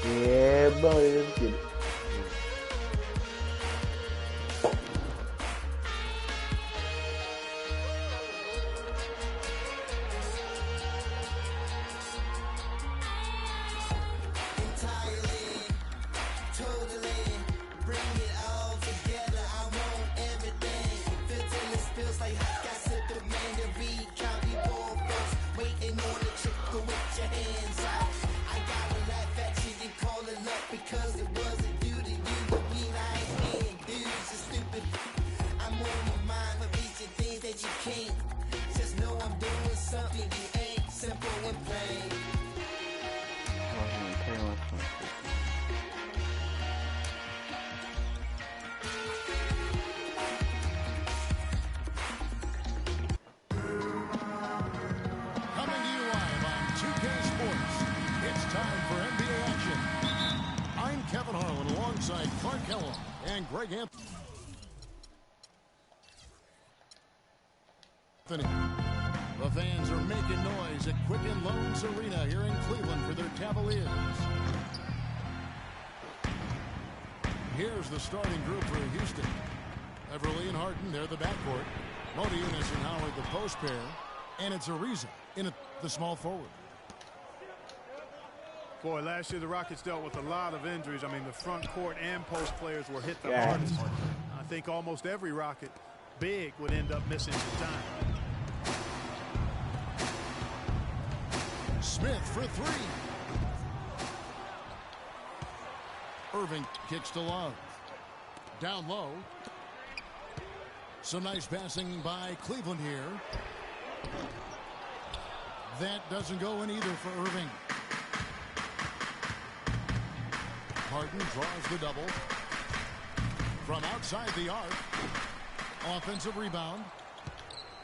Yeah, buddy, let's get it. The fans are making noise at Quicken Loans Arena here in Cleveland for their Cavaliers. Here's the starting group for Houston. Everly and Harden, they're the backcourt. Modiunas and Howard, the post pair. And it's Ariza in the small forward. Boy, last year the Rockets dealt with a lot of injuries. I mean, the front court and post players were hit the hardest. I think almost every Rocket big would end up missing some time. Smith for three. Irving kicks to Love. Down low. Some nice passing by Cleveland here. That doesn't go in either for Irving. Harden draws the double. From outside the arc. Offensive rebound.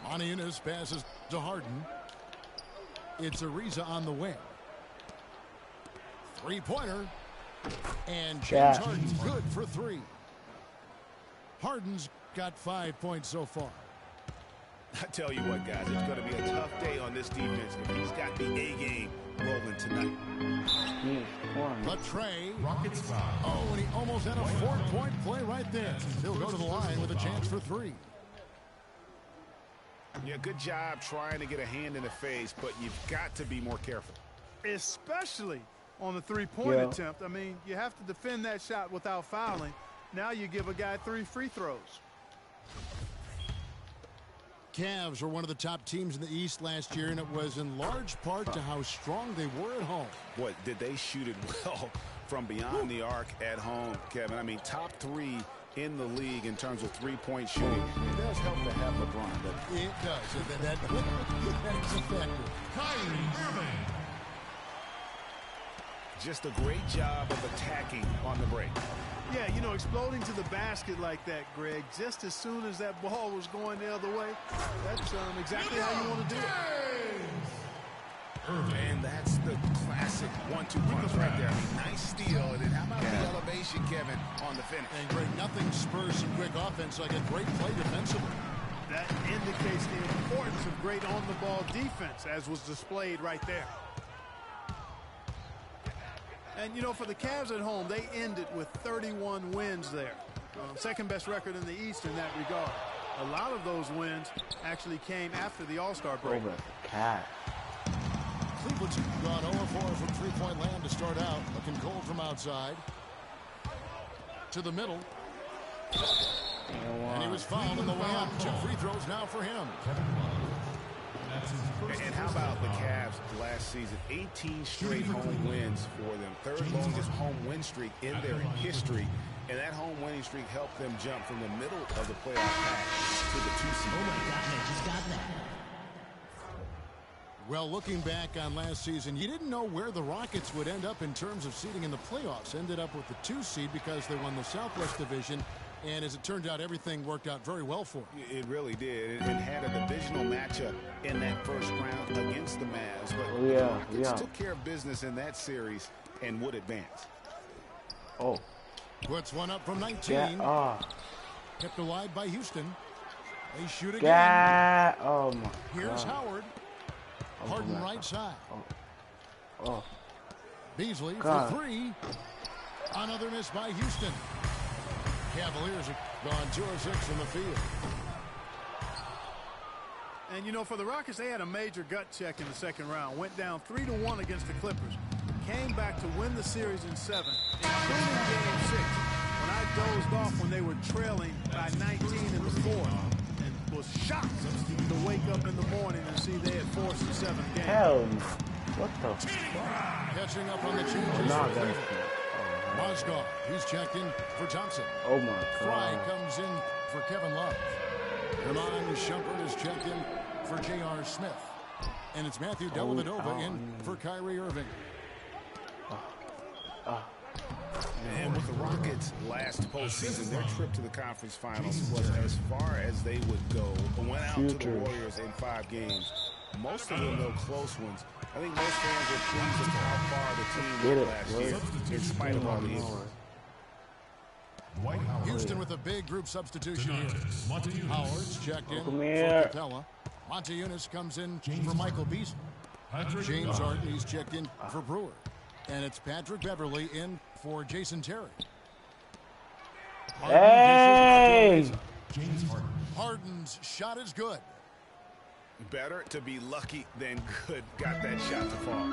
Modiunas passes to Harden. It's Ariza on the wing. Three-pointer. And James Harden's good for three. Harden's got 5 points so far. I tell you what, guys, it's going to be a tough day on this defense if he's got the A-game rolling tonight. Latrey. Rockets foul. Oh, and he almost had a 4-point play right there. He'll go to the line with a chance for three. Yeah, good job trying to get a hand in the face, but you've got to be more careful. Especially on the three-point attempt. I mean, you have to defend that shot without fouling. Now you give a guy 3 free throws. Cavs were one of the top teams in the East last year, and it was in large part to how strong they were at home. Boy, did they shoot it well from beyond the arc at home, Kevin. I mean, top 3 in the league in terms of three-point shooting. It does help to have LeBron, but it does. That is effective. Kyrie Irving. Just a great job of attacking on the break. Yeah, you know, exploding to the basket like that, Greg, just as soon as that ball was going the other way, that's exactly how you want to do it. And that's the classic 1-2 punch right there. I mean, nice steal. And then how about the elevation, Kevin, on the finish? And Greg, nothing spurs some quick offense like a great play defensively. That indicates the importance of great on-the-ball defense, as was displayed right there. And, you know, for the Cavs at home, they ended with 31 wins there. Second best record in the East in that regard. A lot of those wins actually came after the All-Star break. Cleveland's gone 0-4 from three-point land to start out. Looking cold from outside. To the middle. And he was fouled on the way up. 2 free throws now for him. And how about the Cavs last season? 18 straight home wins for them. Third longest home win streak in their history. And that home winning streak helped them jump from the middle of the playoff path to the 2 seed. Oh my God, I just got that. Well, looking back on last season, you didn't know where the Rockets would end up in terms of seeding in the playoffs. Ended up with the 2 seed because they won the Southwest Division. And as it turned out, everything worked out very well for them. It really did. It had a divisional matchup in that first round against the Mavs. But the Rockets took care of business in that series and would advance. Puts one up from 19. Kept alive by Houston. They shoot again. Here's Howard. Harden right side. Beasley God. for three. Another miss by Houston. Cavaliers have gone 2 of 6 in the field. And, you know, for the Rockets, they had a major gut check in the second round. Went down 3-1 against the Clippers. Came back to win the series in 7, including Game 6. When I dozed off when they were trailing by 19 in the fourth. And was shocked to wake up in the morning and see they had forced the 7th game. Hell no. What the fuck? Catching up on the changes. Not that. Mozgov, he's checked in for Thompson. Oh my Fry God. comes in for Kevin Love. Herman Shumpert is checked in for J.R. Smith. And it's Matthew Dellavedova in for Kyrie Irving. And with the Rockets' last postseason, their trip to the conference finals was as far as they would go. Went out to the Warriors in 5 games. Most of them, though, close ones. I think most fans were pleased with how far the team went last year, in spite of all the injuries. Houston with a big group substitution here. Howard's checked in Come for here. Capella. Montezumas comes in for Michael Beasley. James Harden, he's checked in for Brewer. And it's Patrick Beverly in for Jason Terry. Hey! Harden's shot is good. Better to be lucky than good. Got that shot to fall.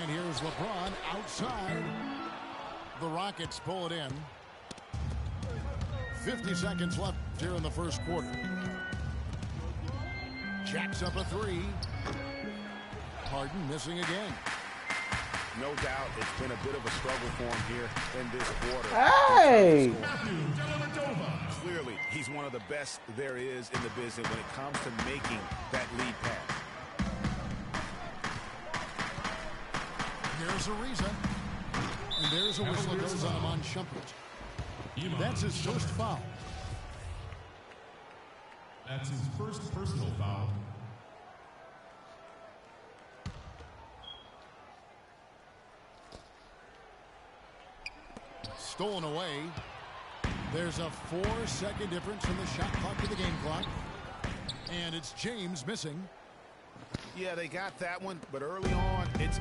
And here's LeBron outside. The Rockets pull it in. 50 seconds left here in the first quarter. Jacks up a 3. Harden missing again. No doubt it's been a bit of a struggle for him here in this quarter. Hey! Clearly, he's one of the best there is in the business when it comes to making that lead pass. There's Ariza. And there's a whistle that goes on him on Shumpert. That's his first foul. That's his first personal foul. Stolen away. There's a 4-second difference in the shot clock to the game clock. And it's James missing. Yeah, they got that one, but early on, it's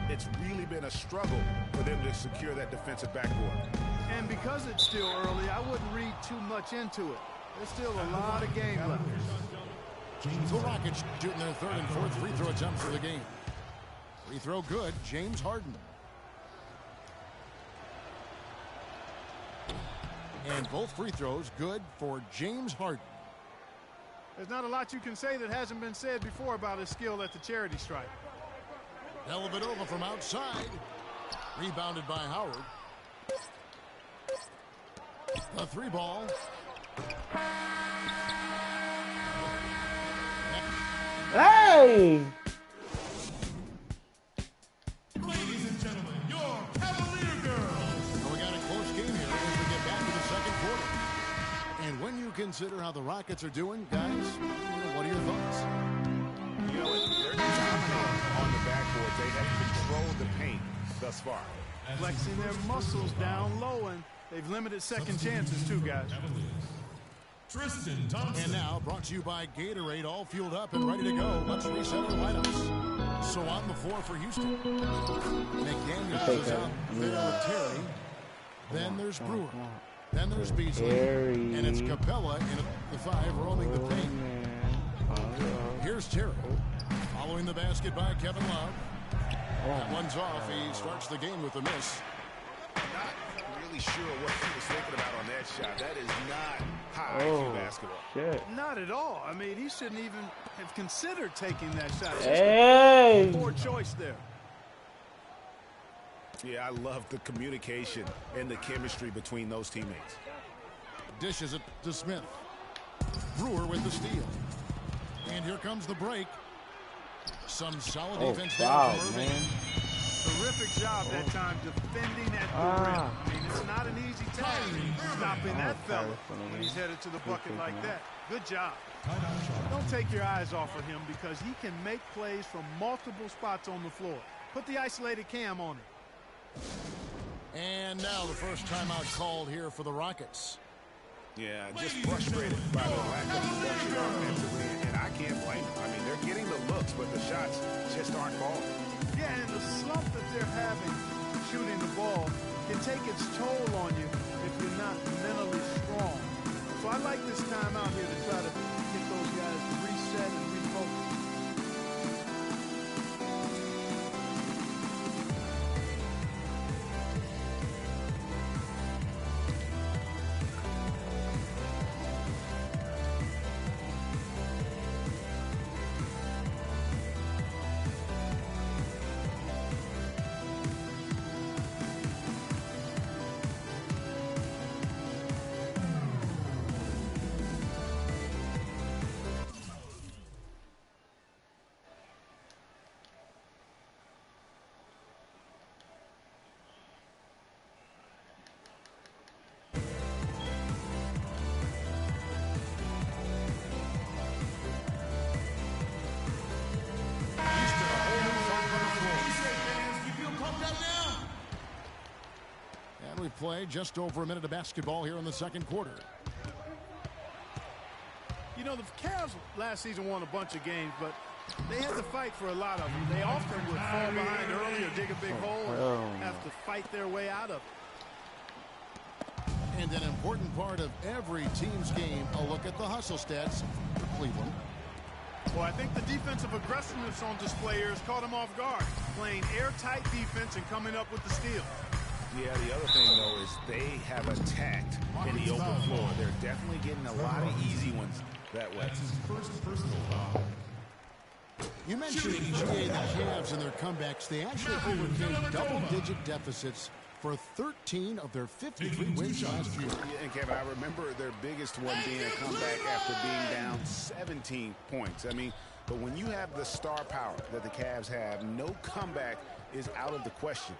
really been a struggle for them to secure that defensive backboard. And because it's still early, I wouldn't read too much into it. There's still a lot of game left. The Rockets shooting their 3rd and 4th free throw attempts for the game. Free throw good, James Harden. And both free throws good for James Harden. There's not a lot you can say that hasn't been said before about his skill at the charity stripe. Dellavedova from outside. Rebounded by Howard. The 3 ball. Hey! Ladies and gentlemen, your Cavalier girls. We got a close game here as we get back to the second quarter. And when you consider how the Rockets are doing, guys, what are your thoughts? You know, they're dominant on the backboard. They have controlled the paint thus far. Flexing their muscles down low, and they've limited second chances too, guys. Tristan Thompson. And now, brought to you by Gatorade, all fueled up and ready to go. Let's reset our lineups. So on the floor for Houston. McDaniels is out there with Terry. Then there's Brewer. Then there's Beasley. And it's Capella in the 5 roaming the paint. Here's Terry. Following the basket by Kevin Love. That one's off. He starts the game with a miss. Not really sure what he was thinking about on that shot. That is not high IQ basketball. Shit. Not at all. I mean, he shouldn't even have considered taking that shot. It's Hey! just a poor choice there. Yeah, I love the communication and the chemistry between those teammates. Dishes it to Smith. Brewer with the steal. And here comes the break. Some solid defense there Wow, from Irving. man. Terrific job that time defending at the rim. I mean, it's not an easy task stopping that fella when he's headed to the bucket like that. Good job. Don't take your eyes off of him because he can make plays from multiple spots on the floor. Put the isolated cam on him. And now the first timeout called here for the Rockets. Yeah, just frustrated by the lack of production offensively, and I can't blame them. I mean, they're getting the looks, but the shots just aren't falling. Yeah, and the slump that they're having take its toll on you if you're not mentally strong. So I like this time out here to try to get those guys to reset and refocus. We play just over a minute of basketball here in the second quarter. You know, the Cavs last season won a bunch of games, but they had to fight for a lot of them. They often would fall behind early or dig a big hole and have to fight their way out of it. And an important part of every team's game, a look at the hustle stats for Cleveland. Well, I think the defensive aggressiveness on display here has caught them off guard, playing airtight defense and coming up with the steal. Yeah, the other thing, though, is they have attacked in the open floor. They're definitely getting a lot of easy ones that way. That's his first personal foul. You mentioned GA the Cavs and their comebacks. They actually overcame double-digit deficits for 13 of their 53 wins last year. Yeah, and Kevin, I remember their biggest one being a comeback after being down 17 points. I mean, but when you have the star power that the Cavs have, no comeback is out of the question.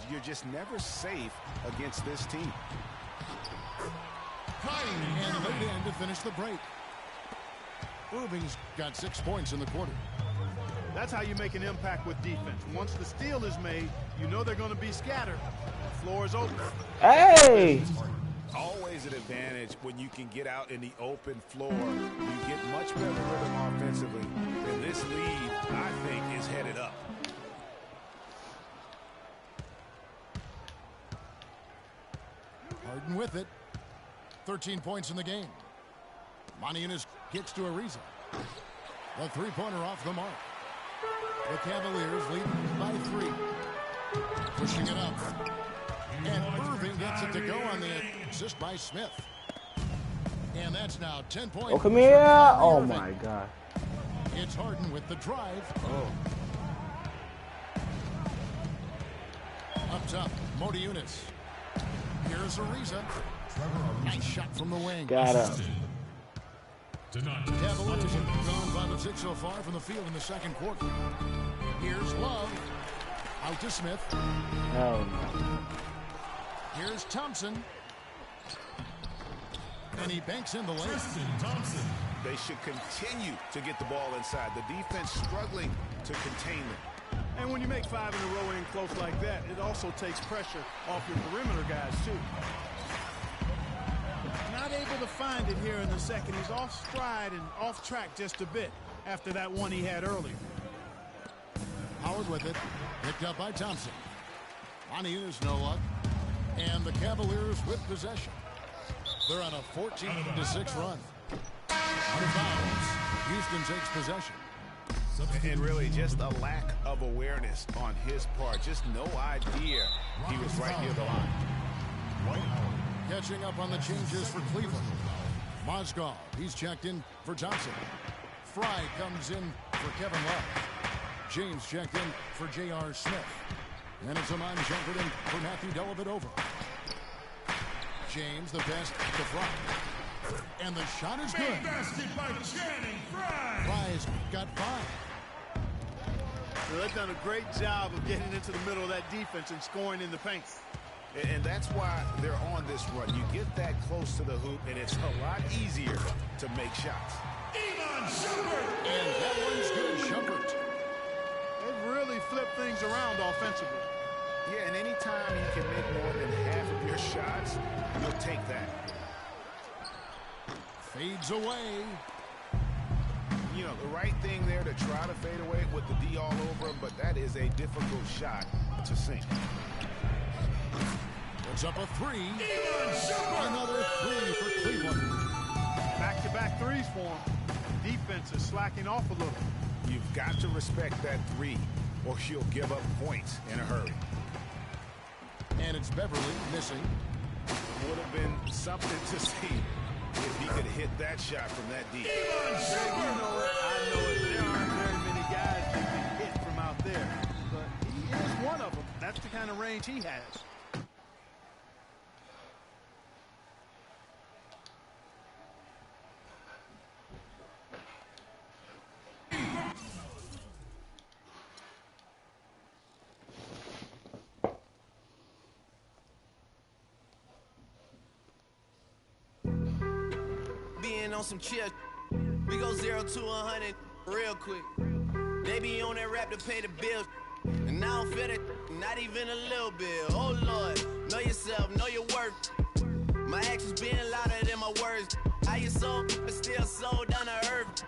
You're just never safe against this team. And late in to finish the break. Irving's got 6 points in the quarter. That's how you make an impact with defense. Once the steal is made, you know they're going to be scattered. The floor is open. Hey! Always an advantage when you can get out in the open floor. You get much better rhythm offensively. And this lead, I think, is headed up. Harden with it. 13 points in the game. Moniunas kicks to Ariza. The three-pointer off the mark. The Cavaliers lead by 3. Pushing it up. And Irving gets it to go on the assist by Smith. And that's now 10 points. Oh, come here. Oh, my God. It's Harden with the drive. Oh. Up top, Moniunas. Here's Ariza. Nice shot from the wing. Got him. Cavaliers have gone 5 of 6 so far from the field in the second quarter. Here's Love. Out to Smith. No. Here's Thompson. And he banks in the lane. They should continue to get the ball inside. The defense struggling to contain them. And when you make 5 in a row in close like that, it also takes pressure off your perimeter guys, too. Not able to find it here in the second. He's off stride and off track just a bit after that one he had earlier. Howard with it. Picked up by Thompson. Moniunas no luck. And the Cavaliers with possession. They're on a 14-6 run. Out of bounds. Houston takes possession. And really just a lack of awareness on his part. Just no idea he was right near the line. Catching up on the changes for Cleveland. Mozgov, he's checked in for Johnson. Fry comes in for Kevin Love. James checked in for J.R. Smith. And it's Amon Shumpert in for Matthew Dellavedova. James, the best to Fry. And the shot is good. Basket by Channing Frye. Fry's got 5. So they've done a great job of getting into the middle of that defense and scoring in the paint. And that's why they're on this run. You get that close to the hoop, and it's a lot easier to make shots. Iman Shumpert. And that one's good, Shumpert. They've really flipped things around offensively. Yeah, and anytime you can make more than half of your shots, you'll take that. Fades away. You know, the right thing there to try to fade away with the D all over him, but that is a difficult shot to sink. Puts up a three. Another three for Cleveland. Back-to-back threes for him. Defense is slacking off a little. You've got to respect that three, or she'll give up points in a hurry. And it's Beverly missing. Would have been something to see if he could hit that shot from that deep. You know it. I know it. There aren't very many guys that can hit from out there. But he is one of them. That's the kind of range he has. On some chill, we go 0 to 100 real quick. They be on that rap to pay the bills, and I don't feel it, not even a little bit. Oh Lord, know yourself, know your worth. My actions being louder than my words. How you sold, but still sold down to earth.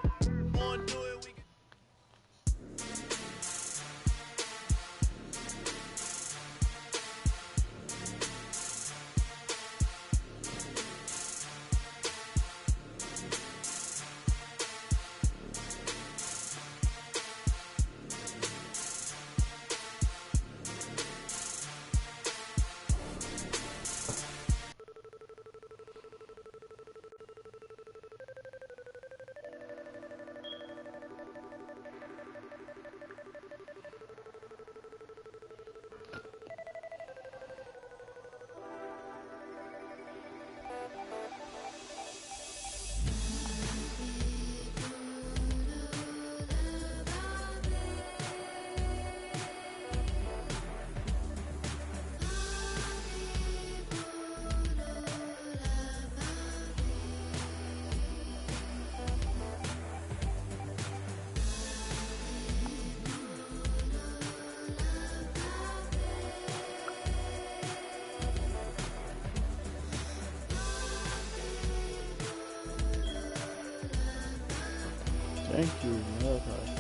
Wanna do it, we can. Thank you, motherfucker.